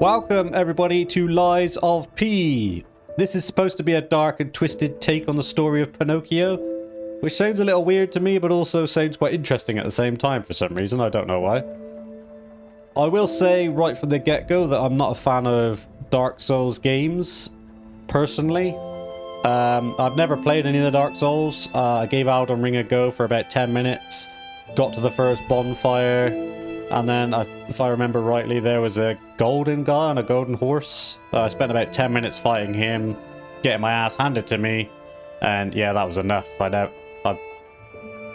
Welcome everybody to Lies of P. This is supposed to be a dark and twisted take on the story of Pinocchio, which sounds a little weird to me, but also sounds quite interesting at the same time for some reason. I don't know why. I will say right from the get-go that I'm not a fan of Dark Souls games, personally. I've never played any of the Dark Souls. I gave Elden Ring a go for about 10 minutes, got to the first bonfire, and then, if I remember rightly, there was a golden guy on a golden horse. I spent about 10 minutes fighting him, getting my ass handed to me, and yeah, that was enough. I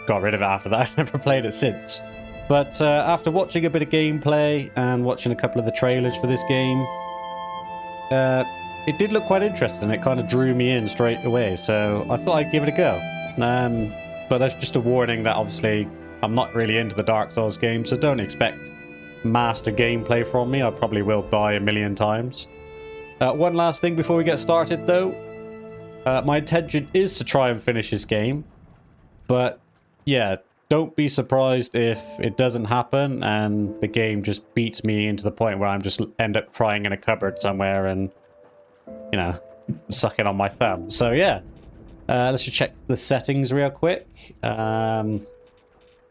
got rid of it after that. I've never played it since. But after watching a bit of gameplay and watching a couple of the trailers for this game, it did look quite interesting. It kind of drew me in straight away, so I thought I'd give it a go. But that's just a warning that obviously I'm not really into the Dark Souls games, so don't expect master gameplay from me. I probably will die a million times. One last thing before we get started, though. My intention is to try and finish this game, but yeah, don't be surprised if it doesn't happen and the game just beats me into the point where I'm just end up crying in a cupboard somewhere and, you know, sucking on my thumb. So yeah, let's just check the settings real quick.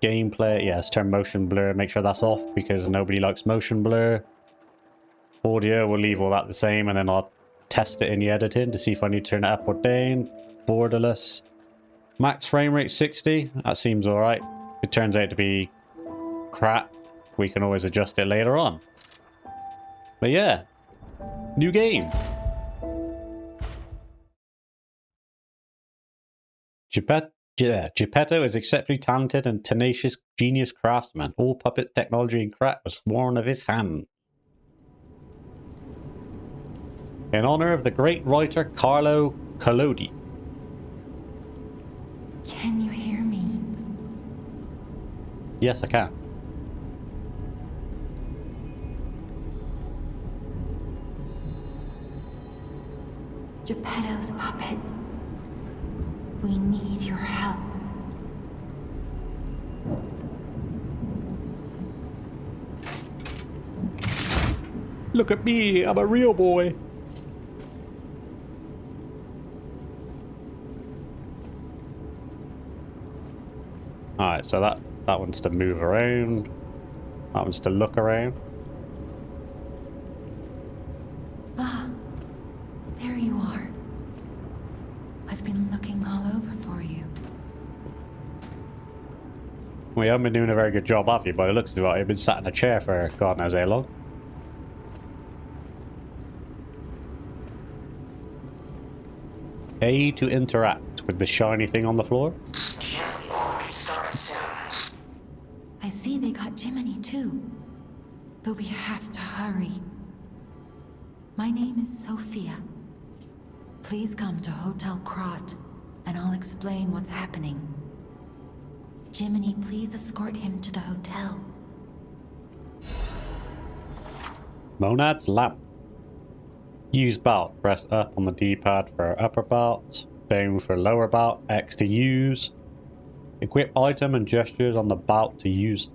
Gameplay, yes, turn motion blur, make sure that's off because nobody likes motion blur. Audio, we'll leave all that the same and then I'll test it in the editing to see if I need to turn it up or down. Borderless. Max frame rate 60, that seems alright. If it turns out to be crap, we can always adjust it later on. But yeah, new game. Geppetto is exceptionally talented and tenacious genius craftsman. All puppet technology and craft was born of his hand. In honor of the great writer Carlo Collodi. Can you hear me? Yes, I can. Geppetto's puppet. We need your help. Look at me, I'm a real boy. Alright, so that one's to move around. That one's to look around. Ah, there you are. I've been looking all over for you. Well, you haven't been doing a very good job, have you? By the looks of it, you've been sat in a chair for God knows how long. A to interact with the shiny thing on the floor. I see they got Jiminy too. But we have to hurry. My name is Sophia. Please come to Hotel Krot, and I'll explain what's happening. Jiminy, please escort him to the hotel. Monad's lamp. Use belt. Press up on the D-pad for upper belt, down for lower belt, X to use. Equip item and gestures on the belt to use.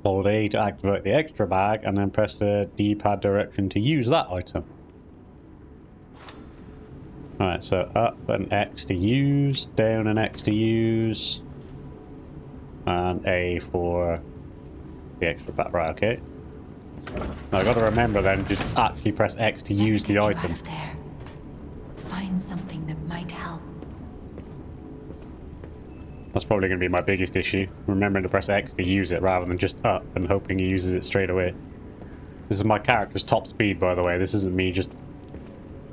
Hold A to activate the extra bag, and then press the D-pad direction to use that item. Alright, so up and X to use, down and X to use, and A for the extra bag. Right, okay. Now I gotta remember then, just actually press X to use the item. Out of there. Find something that might help. That's probably gonna be my biggest issue. Remembering to press X to use it rather than just up and hoping he uses it straight away. This is my character's top speed, by the way. This isn't me just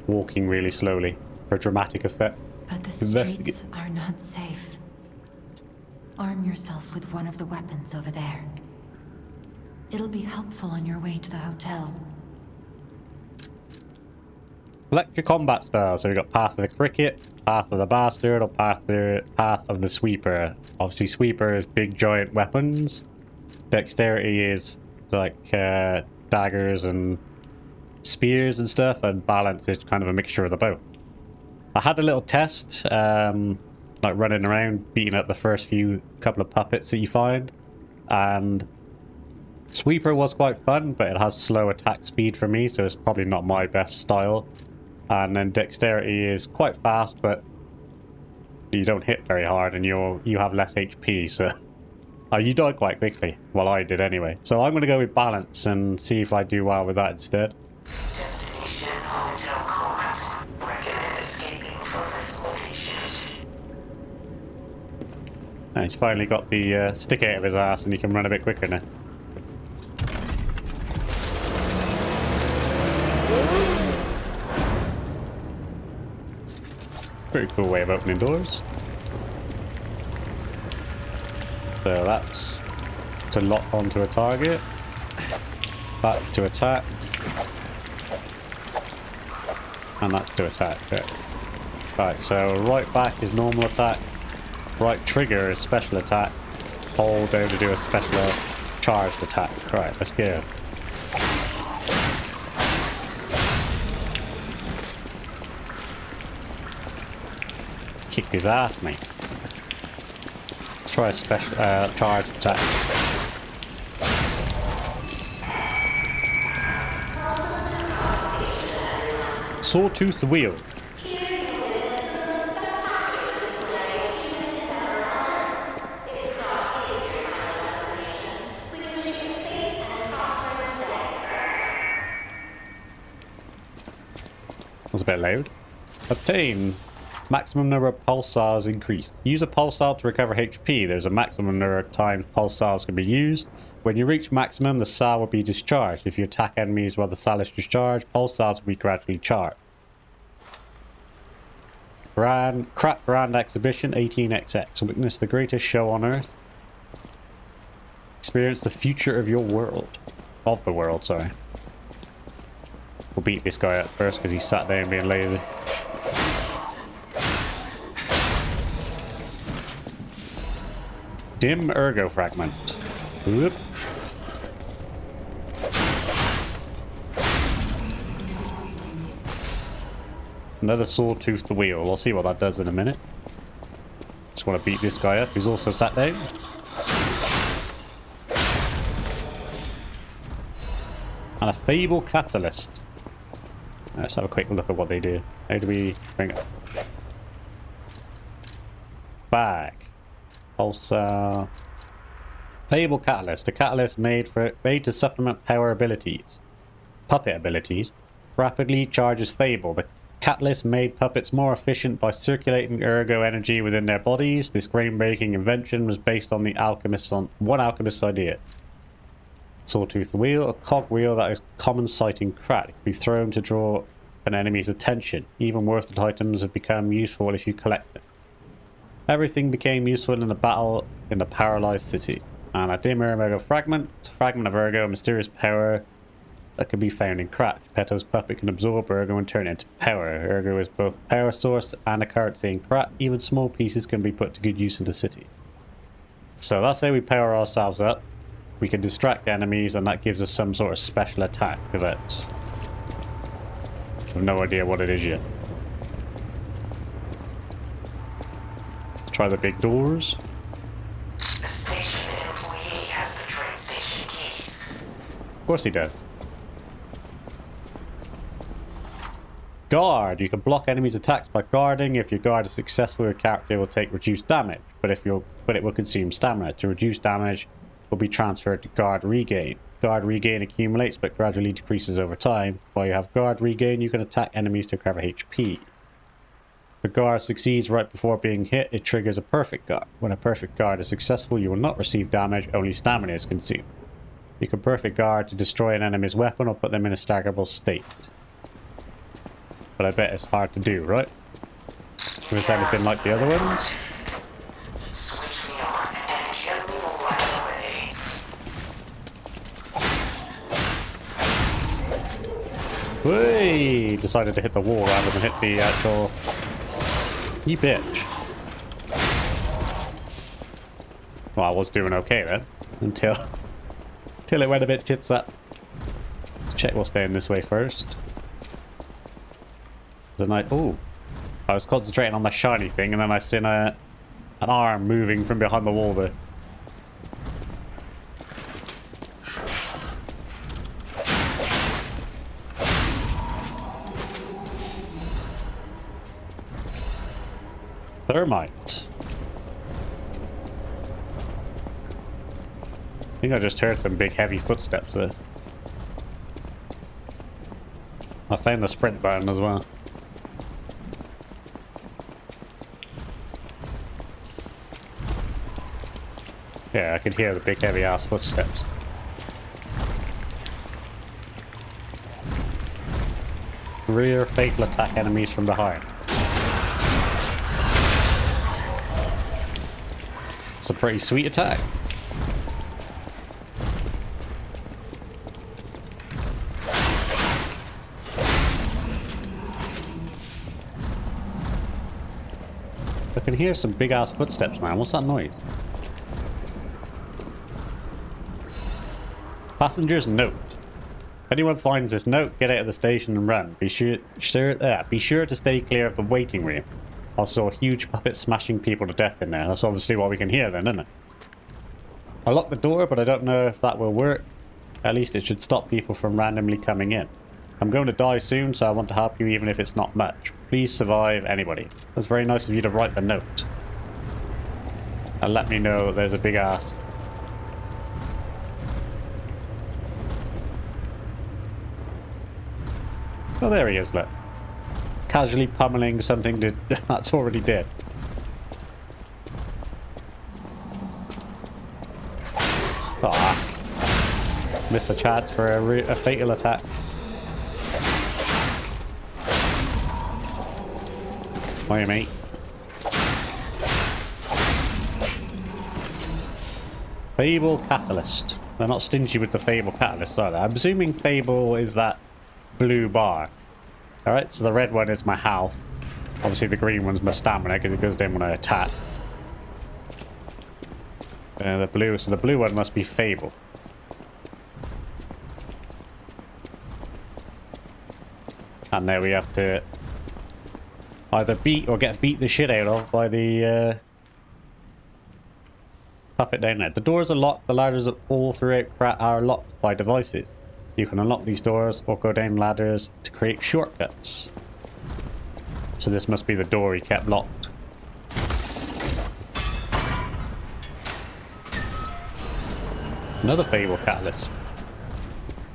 walking really slowly for dramatic effect. But the streets are not safe. Arm yourself with one of the weapons over there. It'll be helpful on your way to the hotel. Select your combat style. So we've got Path of the Cricket, Path of the Bastard, or Path of the Sweeper. Obviously, Sweeper is big giant weapons. Dexterity is like daggers and spears and stuff, and balance is kind of a mixture of the both. I had a little test, like running around, beating up the first couple of puppets that you find, and Sweeper was quite fun, but it has slow attack speed for me, so it's probably not my best style. And then Dexterity is quite fast, but you don't hit very hard and you have less HP, so... Oh, you die quite quickly. Well, I did anyway. So I'm going to go with Balance and see if I do well with that instead. Destination Hotel Quad. Recommend escaping from this location. And he's finally got the stick out of his ass and he can run a bit quicker now. Pretty cool way of opening doors. So that's to lock onto a target. That's to attack. And that's to attack. Okay. Right, so right back is normal attack. Right trigger is special attack. Hold down to do a special charged attack. Right, let's go. Kicked his ass, mate. Let's try a special charged attack. Sawtooth the wheel. That's a bit loud. Obtain. Maximum number of pulsars increased. Use a pulsar to recover HP. There's a maximum number of times pulsars can be used. When you reach maximum, the cell will be discharged. If you attack enemies while the cell is discharged, pulsars will be gradually charged. Crap Grand Exhibition 18XX. Witness the greatest show on Earth. Experience the future of your world. Of the world, sorry. We'll beat this guy up first because he sat there and being lazy. Dim Ergo Fragment. Whoop. Another Sawtooth the wheel. We'll see what that does in a minute. Just want to beat this guy up who's also sat down. And a Fable Catalyst. Let's have a quick look at what they do. How do we bring it? Bag. Also, Fable Catalyst. A catalyst made to supplement power abilities. Puppet abilities. Rapidly charges Fable. The catalyst made puppets more efficient by circulating ergo energy within their bodies. This groundbreaking invention was based on one alchemist's idea. Sawtooth wheel. A cog wheel that is common sight in Krat. It can be thrown to draw an enemy's attention. Even worthless items have become useful if you collect them. Everything became useful in the battle in the paralyzed city. And a dim Ergo fragment. It's a fragment of Ergo, a mysterious power that can be found in Krat. Peto's puppet can absorb Ergo and turn it into power. Ergo is both a power source and a currency in Krat. Even small pieces can be put to good use in the city. So that's how we power ourselves up. We can distract enemies and that gives us some sort of special attack that I have no idea what it is yet. Try the big doors. The station employee has the train station keys. Of course he does. Guard. You can block enemies' attacks by guarding. If your guard is successful, your character will take reduced damage. But it will consume stamina. To reduce damage, will be transferred to guard regain. Guard regain accumulates but gradually decreases over time. While you have guard regain, you can attack enemies to recover HP. If a guard succeeds right before being hit, it triggers a perfect guard. When a perfect guard is successful, you will not receive damage, only stamina is consumed. You can perfect guard to destroy an enemy's weapon or put them in a staggerable state. But I bet it's hard to do, right? If it's anything like the other ones. Switch me on and gently run away. Whey! Decided to hit the wall rather than hit the actual... You bitch. Well, I was doing okay then. Until it went a bit tits up. Check what's down this way first. Then ooh. I was concentrating on the shiny thing and then I seen an arm moving from behind the wall there. thermite. I think I just heard some big heavy footsteps there. I found the sprint button as well. Yeah, I could hear the big heavy ass footsteps. Rear fatal attack enemies from behind. It's a pretty sweet attack. I can hear some big ass footsteps, man. What's that noise? Passenger's note. If anyone finds this note, get out of the station and run. Be sure to stay clear of the waiting room. Also, a huge puppet smashing people to death in there. That's obviously what we can hear then, isn't it? I locked the door, but I don't know if that will work. At least it should stop people from randomly coming in. I'm going to die soon, so I want to help you even if it's not much. Please survive, anybody. That's very nice of you to write the note. And let me know there's a big ass. Oh, there he is, look. Casually pummeling something that's already dead. Ah. Missed a chance for a fatal attack. Hiya, mate. Fable Catalyst. They're not stingy with the Fable Catalyst, are they? I'm assuming Fable is that blue bar. Alright, so the red one is my health. Obviously the green one's my stamina because it goes down when I attack. So the blue one must be Fable. And now we have to either beat or get beat the shit out of by the puppet down there. The doors are locked. The ladders all throughout are locked by devices. You can unlock these doors or go down ladders to create shortcuts. So this must be the door he kept locked. Another Fable Catalyst.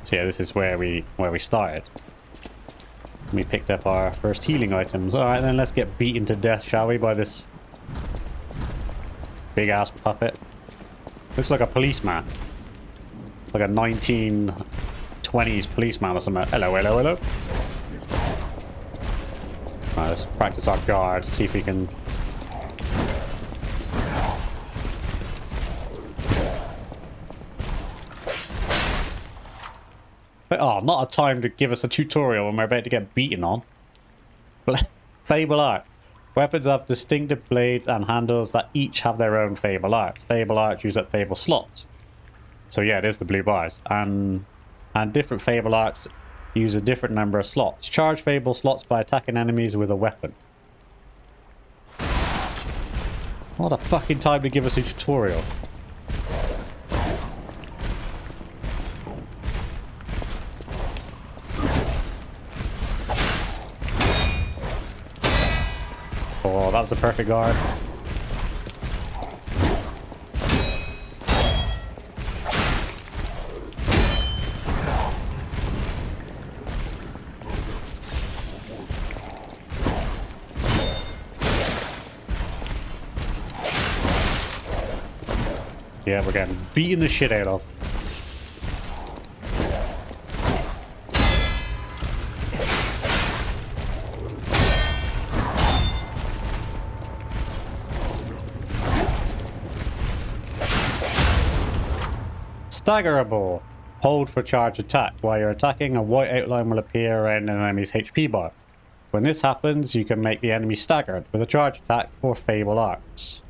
So yeah, this is where we started. We picked up our first healing items. Alright then, let's get beaten to death, shall we, by this big ass puppet. Looks like a policeman. Like a 1920s policeman or something. Hello, hello, hello. Alright, let's practice our guard, see if we can... But, oh, not a time to give us a tutorial when we're about to get beaten on. Fable art. Weapons have distinctive blades and handles that each have their own Fable art. Fable art use up Fable slots. So yeah, it is the blue bars. And different Fable arts use a different number of slots. Charge Fable slots by attacking enemies with a weapon. What a fucking time to give us a tutorial. Oh, that was a perfect guard. Yeah, we're getting beaten the shit out of. Staggerable. Hold for charge attack. While you're attacking, a white outline will appear around an enemy's HP bar. When this happens, you can make the enemy staggered with a charge attack or Fable arts.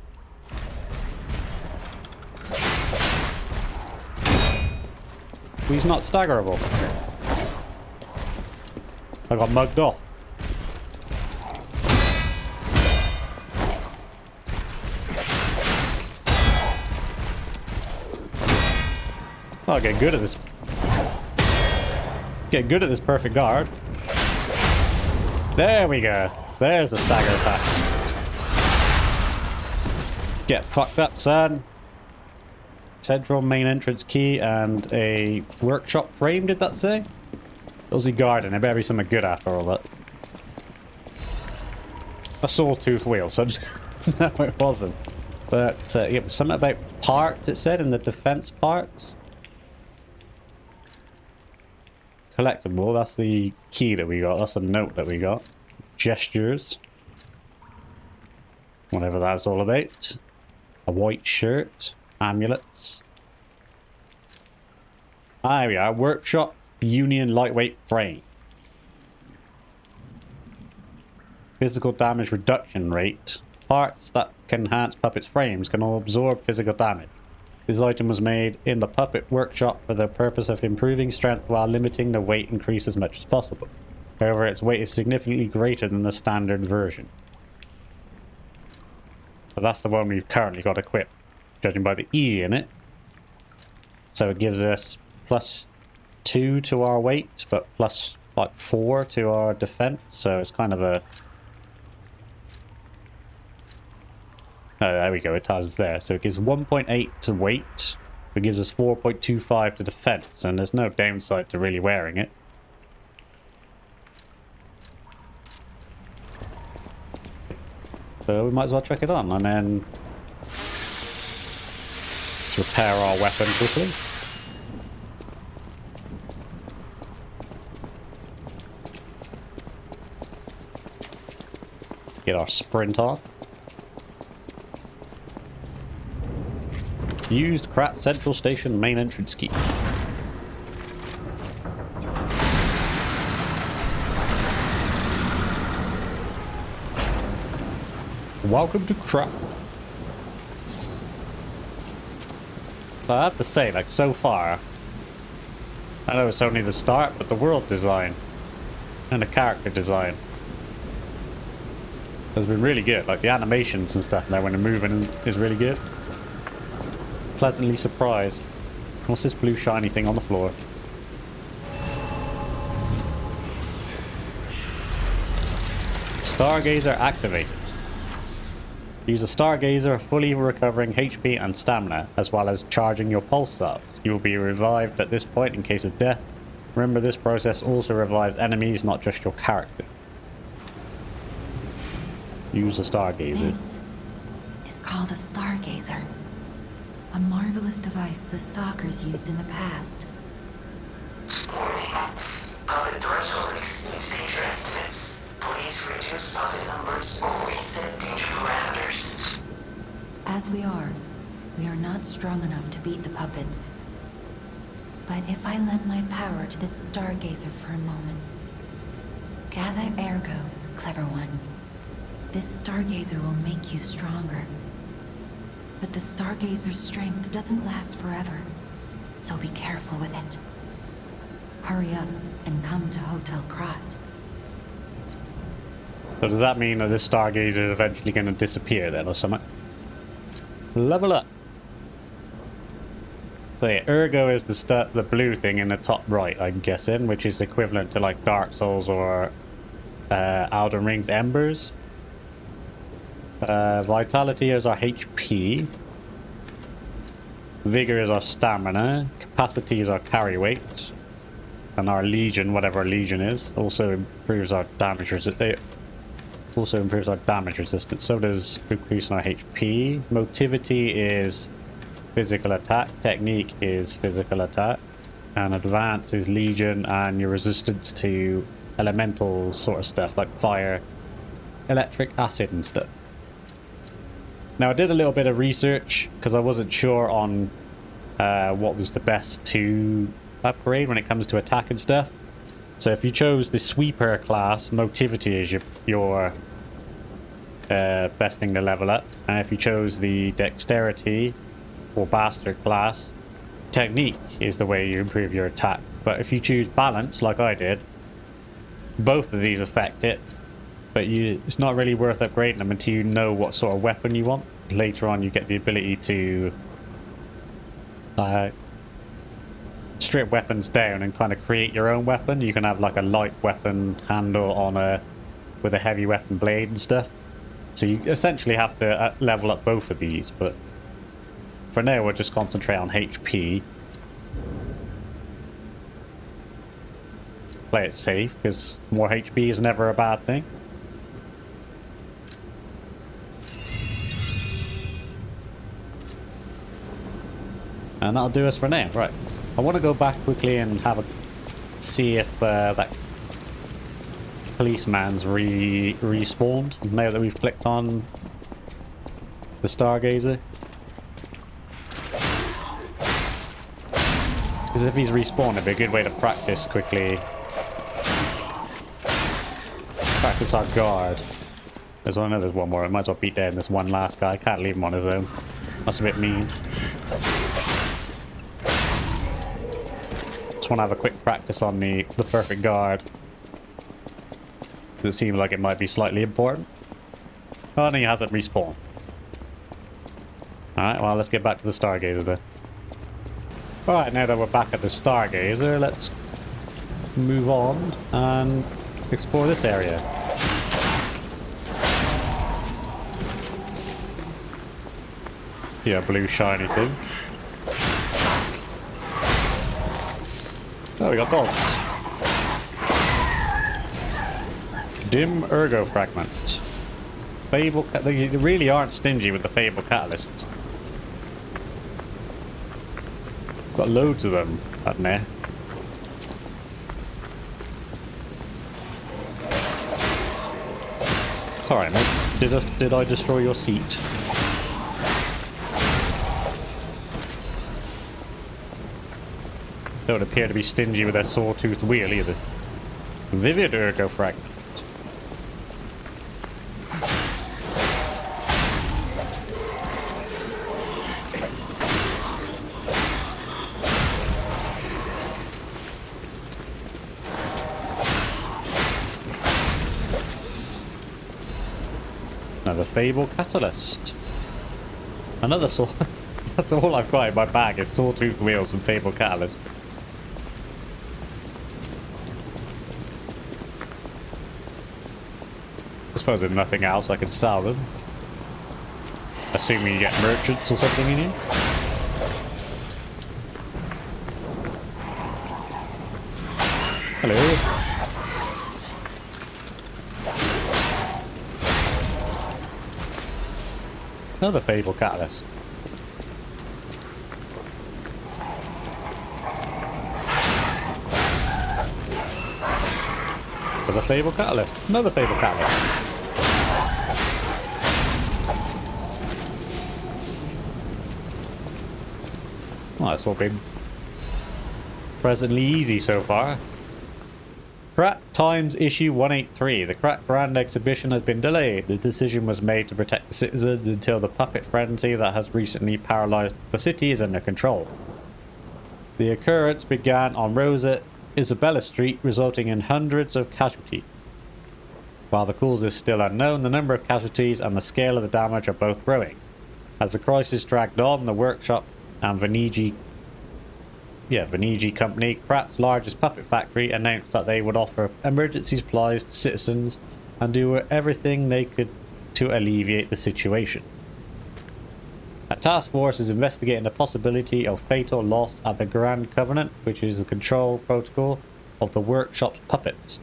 He's not staggerable. I got mugged off. I'll get good at this. Get good at this perfect guard. There we go. There's the stagger attack. Get fucked up, son. Central main entrance key and a workshop frame, did that say? Aussie garden, it better be something good after all that. A sawtooth wheel, so no it wasn't. But yeah, something about parts it said in the defense parts. Collectible, that's the key that we got, that's the note that we got. Gestures. Whatever that's all about. A white shirt. Amulets. Ah, we are. Workshop Union lightweight frame. Physical damage reduction rate. Parts that can enhance puppets' frames can all absorb physical damage. This item was made in the puppet workshop for the purpose of improving strength while limiting the weight increase as much as possible. However, its weight is significantly greater than the standard version. So that's the one we've currently got equipped, judging by the E in it. So it gives us +2 to our weight, but plus like 4 to our defense. So it's kind of a... Oh, there we go. It tells us there. So it gives 1.8 to weight. It gives us 4.25 to defense, and there's no downside to really wearing it. So we might as well check it on, and then let's repair our weapon quickly. Get our sprint on. Used Krat Central Station main entrance key. Welcome to Krat. I have to say, like, so far, I know it's only the start, but the world design and the character design has been really good. Like, the animations and stuff now when they're moving is really good. Pleasantly surprised. What's this blue shiny thing on the floor? Stargazer activated. Use a Stargazer, fully recovering HP and stamina, as well as charging your pulse cells. You will be revived at this point in case of death. Remember, this process also revives enemies, not just your character. Use a Stargazer. This is called a Stargazer. A marvelous device the stalkers used in the past. Warning. Puppet threshold exceeds danger estimates. Please reduce puppet numbers or reset danger parameters. As we are not strong enough to beat the puppets. But if I lend my power to this Stargazer for a moment. Gather ergo, clever one. This Stargazer will make you stronger. But the Stargazer's strength doesn't last forever, so be careful with it. Hurry up and come to Hotel Krat. So does that mean that this Stargazer is eventually going to disappear then or something? Level up. So yeah, Ergo is the blue thing in the top right, I'm guessing, which is equivalent to like Dark Souls or Elden Ring's Embers. Vitality is our HP. Vigor is our stamina. Capacity is our carry weight. And our Legion, whatever our Legion is, also improves our damage resistance. Also improves our damage resistance. So does increase our HP. Motivity is physical attack. Technique is physical attack. And advance is Legion, and your resistance to elemental sort of stuff like fire, electric, acid and stuff. Now, I did a little bit of research because I wasn't sure on what was the best to upgrade when it comes to attack and stuff. So if you chose the Sweeper class, Motivity is your best thing to level up. And if you chose the Dexterity or Bastard class, Technique is the way you improve your attack. But if you choose Balance, like I did, both of these affect it. But it's not really worth upgrading them until you know what sort of weapon you want. Later on, you get the ability to strip weapons down and kind of create your own weapon. You can have like a light weapon handle on with a heavy weapon blade and stuff. So you essentially have to level up both of these, but for now we'll just concentrate on HP. Play it safe, because more HP is never a bad thing. And that'll do us for now. Right. I want to go back quickly and see if that policeman's respawned now that we've clicked on the Stargazer. Because if he's respawned, it'd be a good way to practice quickly. Practice our guard. There's one more. I might as well beat down this one last guy. I can't leave him on his own. That's a bit mean. Just want to have a quick practice on the perfect guard. It seems like it might be slightly important. Oh, and he hasn't respawned. Alright, well, let's get back to the Stargazer then. Alright, now that we're back at the Stargazer, let's move on and explore this area. Yeah, blue shiny thing. Oh, we got dogs. Dim ergo fragment. Fable. They really aren't stingy with the Fable catalysts. Got loads of them out there. Sorry, mate. Did I destroy your seat? Don't appear to be stingy with their sawtooth wheel either. Vivid ergo fragment. Another Fable catalyst. Another saw. That's all I've got in my bag is sawtooth wheels and Fable catalyst. I suppose there's nothing else I can sell them. Assuming you get merchants or something in here. Hello. Another Fable catalyst. Another Fable catalyst. Another Fable catalyst. Well, that's all been presently easy so far. Krat Times Issue 183. The Krat Grand Exhibition has been delayed. The decision was made to protect the citizens until the puppet frenzy that has recently paralyzed the city is under control. The occurrence began on Rosa Isabella Street, resulting in hundreds of casualties. While the cause is still unknown, the number of casualties and the scale of the damage are both growing. As the crisis dragged on, the workshop and Venigi Company, Krat's largest puppet factory, announced that they would offer emergency supplies to citizens and do everything they could to alleviate the situation. A task force is investigating the possibility of fatal loss at the Grand Covenant, which is the control protocol of the workshop's puppets.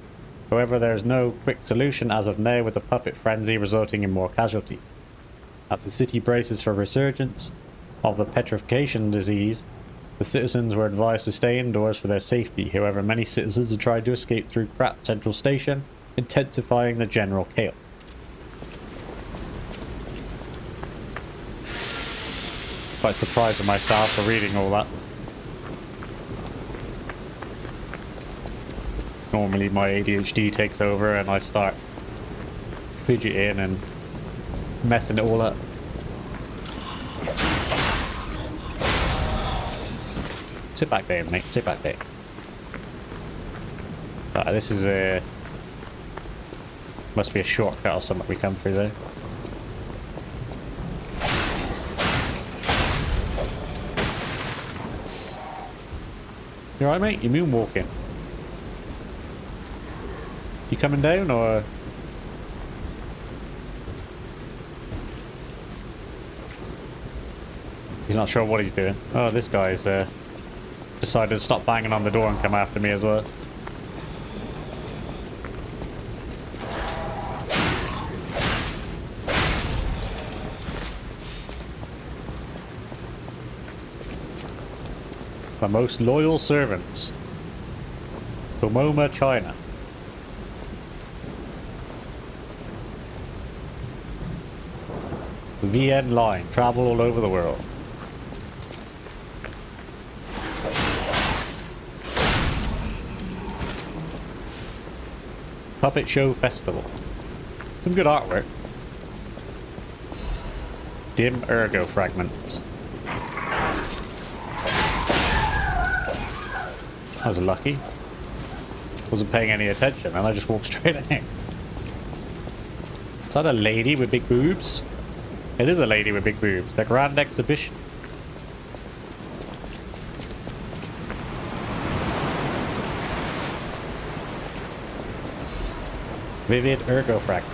However, there is no quick solution as of now, with the puppet frenzy resulting in more casualties. As the city braces for resurgence of the petrification disease, the citizens were advised to stay indoors for their safety. However, many citizens have tried to escape through Krat Central Station, intensifying the general chaos. Quite surprised at myself for reading all that. Normally my ADHD takes over and I start fidgeting and messing it all up. Sit back there, mate. Sit back there. This is a... must be a shortcut or something we come through there. You alright, mate? You moonwalking? You coming down, or...? He's not sure what he's doing. Oh, this guy's decided to stop banging on the door and come after me as well. The most loyal servants. Pomoma, China. VN line. Travel all over the world. Puppet Show Festival. Some good artwork. Dim ergo fragments. I was lucky. Wasn't paying any attention and I just walked straight in. Is that a lady with big boobs? It is a lady with big boobs. The Grand Exhibition. Vivid ergo fragment.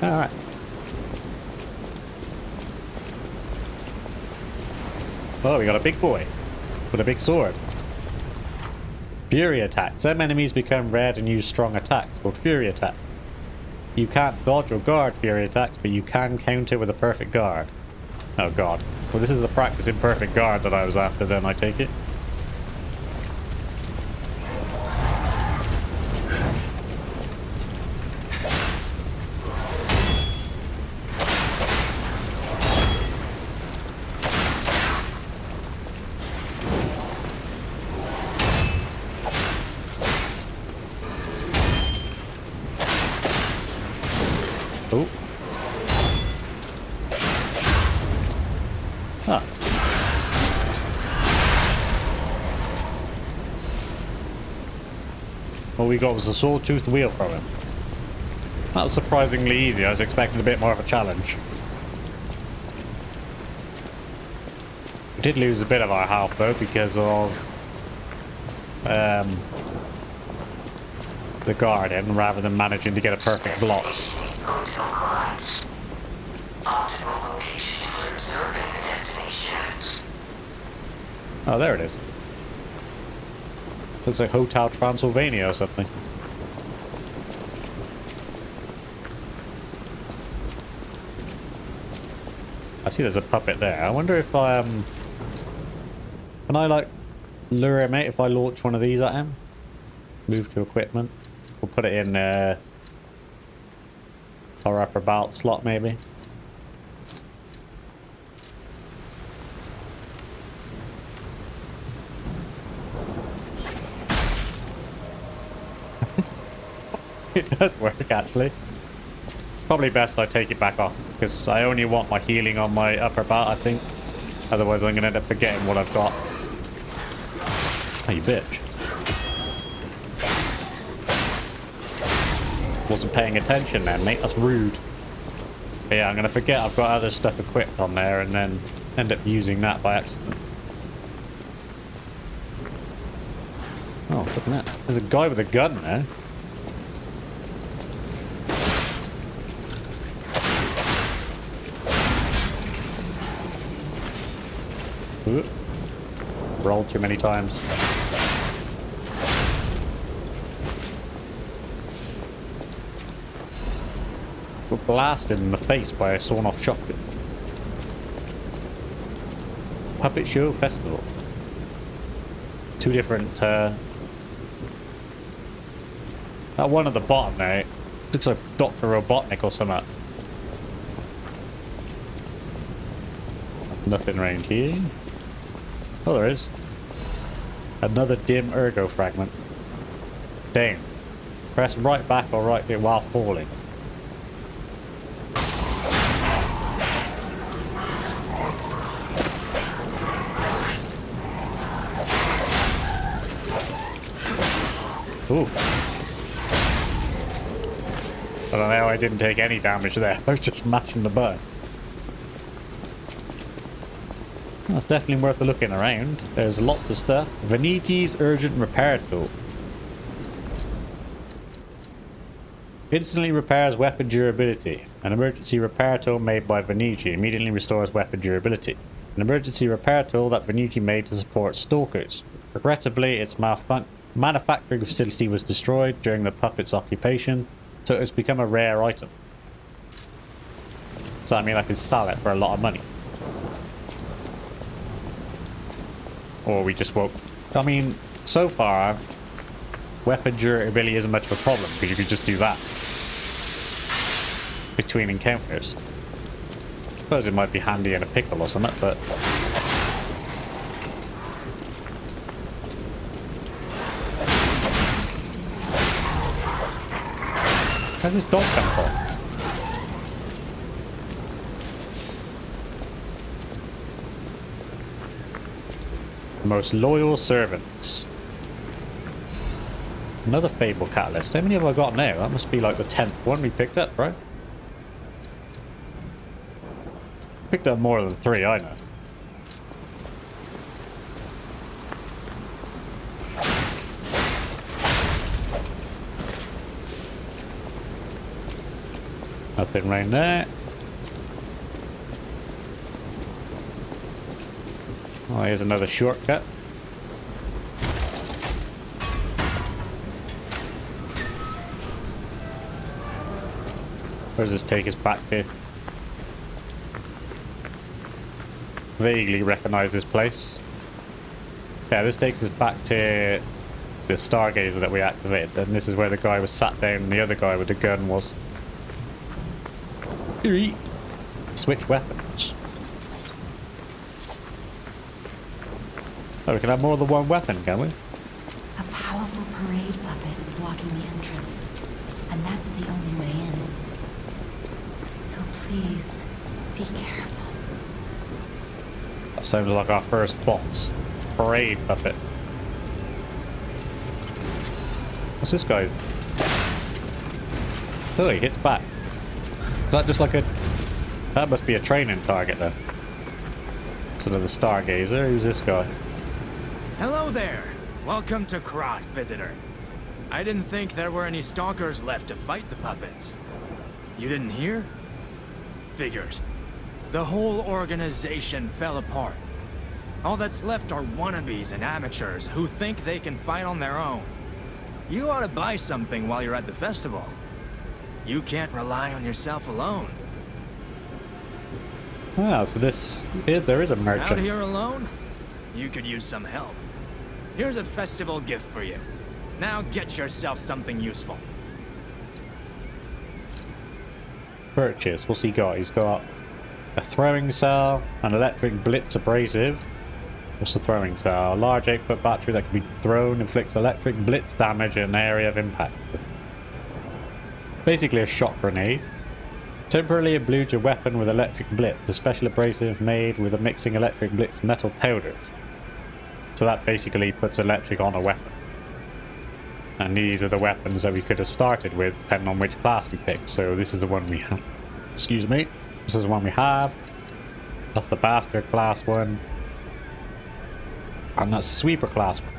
Alright. Oh, we got a big boy with a big sword. Fury attack. Some enemies become red and use strong attacks called fury attacks. You can't dodge or guard fury attacks, but you can counter with a perfect guard. Oh god. Well, this is the practice in perfect guard that I was after then, I take it. Oh. Ah. All we got was a sawtooth wheel from him. That was surprisingly easy. I was expecting a bit more of a challenge. We did lose a bit of our health though because of the garden rather than managing to get a perfect block. Hotel Quads. Optimal location for observing the destination. Oh, there it is. Looks like Hotel Transylvania or something. I see there's a puppet there. I wonder if I can I like lure him out if I launch one of these at him? Move to equipment. We'll put it in our upper belt slot maybe. It does work actually. Probably best I take it back off because I only want my healing on my upper belt, I think. Otherwise I'm gonna end up forgetting what I've got. Oh, you bitch. Wasn't paying attention then, mate. That's rude. But yeah, I'm gonna forget I've got other stuff equipped on there and then end up using that by accident. Oh, look at that. There's a guy with a gun there. Ooh. Rolled too many times. We're blasted in the face by a sawn-off shotgun. Puppet Show Festival. Two different, that one at the bottom there, looks like Dr. Robotnik or something. Nothing around here. Oh, there is. Another dim ergo fragment. Damn. Press right back or right here while falling. Ooh. I don't know how I didn't take any damage there. I was just mashing the button. That's definitely worth looking around. There's lots of stuff. Veniti's urgent repair tool. Instantly repairs weapon durability. An emergency repair tool made by Veniti immediately restores weapon durability. An emergency repair tool that Veniti made to support stalkers. Regrettably, its manufacturing facility was destroyed during the puppet's occupation, so it has become a rare item. So I mean I can sell it for a lot of money. Or we just won't. I mean, so far, weapon durability isn't much of a problem because you could just do that between encounters. I suppose it might be handy in a pickle or something, but where's this dog come from? Most loyal servants. Another Fable Catalyst. How many have I got now? That must be like the 10th one we picked up, right? Picked up more than 3, I know. Nothing right there. Oh, here's another shortcut. Where does this take us back to? Vaguely recognize this place. Yeah, this takes us back to the stargazer that we activated, and this is where the guy was sat down and the other guy with the gun was. Switch weapons. Oh, we can have more than one weapon, can we? A powerful parade puppet is blocking the entrance, and that's the only way in. So please, be careful. That sounds like our first boss. Parade puppet. What's this guy? Oh, he hits back. Is that just like a... That must be a training target then. It's another stargazer. Who's this guy? Hello there. Welcome to Krot, visitor. I didn't think there were any stalkers left to fight the puppets. You didn't hear? Figures. The whole organization fell apart. All that's left are wannabes and amateurs who think they can fight on their own. You ought to buy something while you're at the festival. You can't rely on yourself alone. Ah, so this... there is a merchant. Out here alone? You could use some help. Here's a festival gift for you. Now get yourself something useful. Purchase. What's he got? He's got a throwing cell, an electric blitz abrasive. What's the throwing cell? A large 8-foot battery that can be thrown, inflicts electric blitz damage in an area of impact. Basically a shock grenade. Temporarily imbues your weapon with electric blitz, a special abrasive made with a mixing electric blitz metal powders. So that basically puts electric on a weapon. And these are the weapons that we could have started with, depending on which class we picked. So this is the one we have. Excuse me. This is the one we have. That's the bastard class one. And that's the sweeper class one.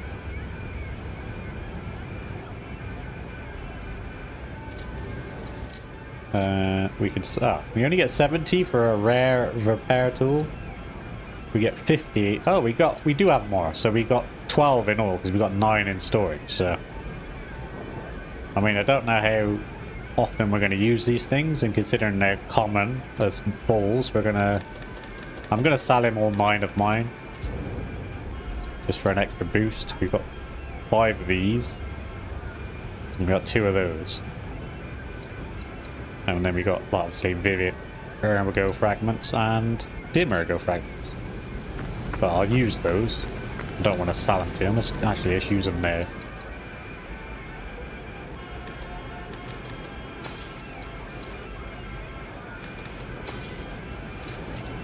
We only get 70 for a rare repair tool. We get 50. Oh, we do have more. So we got 12 in all because we got 9 in storage. So I mean, I don't know how often we're going to use these things, and considering they're common as balls, I'm going to sell him all 9 of mine just for an extra boost. We've got 5 of these. And we got 2 of those. And then we got, well, obviously, Vivid Ergo fragments and Dim Ergo fragments. But I'll use those. I don't want to sell them to him. Let's actually just use them now.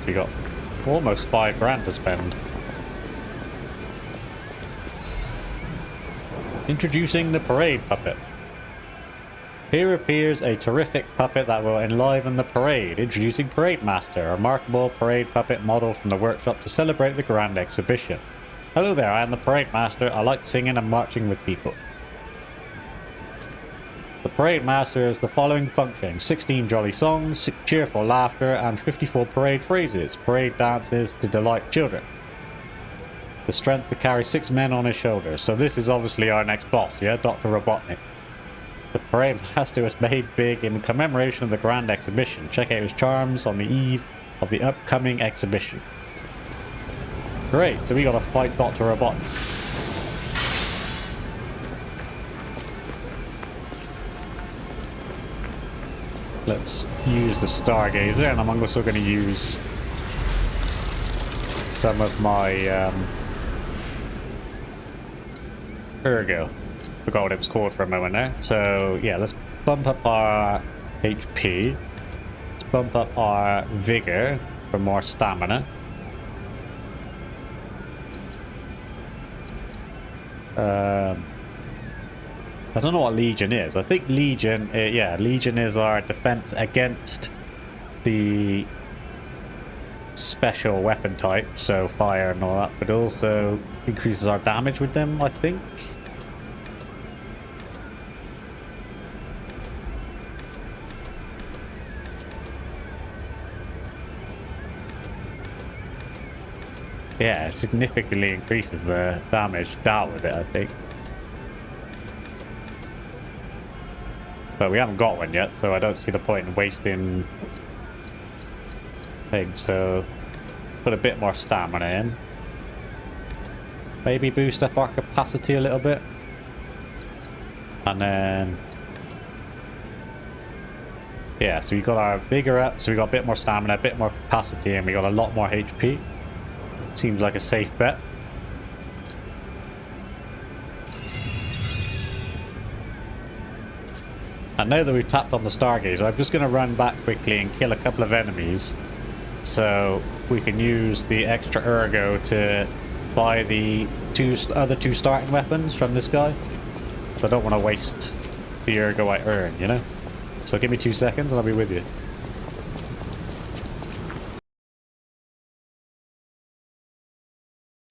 We got almost 5 grand to spend. Introducing the parade puppet. Here appears a terrific puppet that will enliven the parade. Introducing Parade Master, a remarkable parade puppet model from the workshop to celebrate the grand exhibition. Hello there, I am the Parade Master. I like singing and marching with people. The Parade Master has the following functions: 16 jolly songs, cheerful laughter, and 54 parade phrases. Parade dances to delight children. The strength to carry 6 men on his shoulders. So this is obviously our next boss, yeah? Dr. Robotnik. The Parade Master was made big in commemoration of the grand exhibition. Check out his charms on the eve of the upcoming exhibition. Great, so we gotta fight Dr. Robotnik. Let's use the Stargazer, and I'm also going to use some of my Ergo. Forgot what it was called for a moment there. So yeah, let's bump up our HP. Let's bump up our Vigor for more stamina. I don't know what Legion is. I think Legion, yeah, Legion is our defense against the special weapon type, so fire and all that, but also increases our damage with them, I think. Yeah, it significantly increases the damage dealt with it, I think. But we haven't got one yet, so I don't see the point in wasting things. So put a bit more stamina in. Maybe boost up our capacity a little bit. And then... yeah, so we got our vigor up, so we got a bit more stamina, a bit more capacity, and we got a lot more HP. Seems like a safe bet. And now that we've tapped on the Stargazer, I'm just going to run back quickly and kill a couple of enemies, so we can use the extra Ergo to buy the other two starting weapons from this guy. So I don't want to waste the Ergo I earn, you know? So give me 2 seconds and I'll be with you.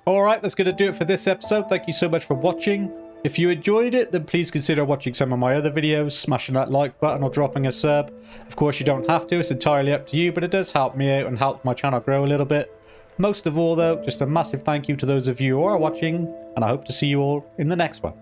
Alright, that's going to do it for this episode. Thank you so much for watching. If you enjoyed it, then please consider watching some of my other videos, smashing that like button or dropping a sub. Of course, you don't have to, it's entirely up to you, but it does help me out and help my channel grow a little bit. Most of all though, just a massive thank you to those of you who are watching, and I hope to see you all in the next one.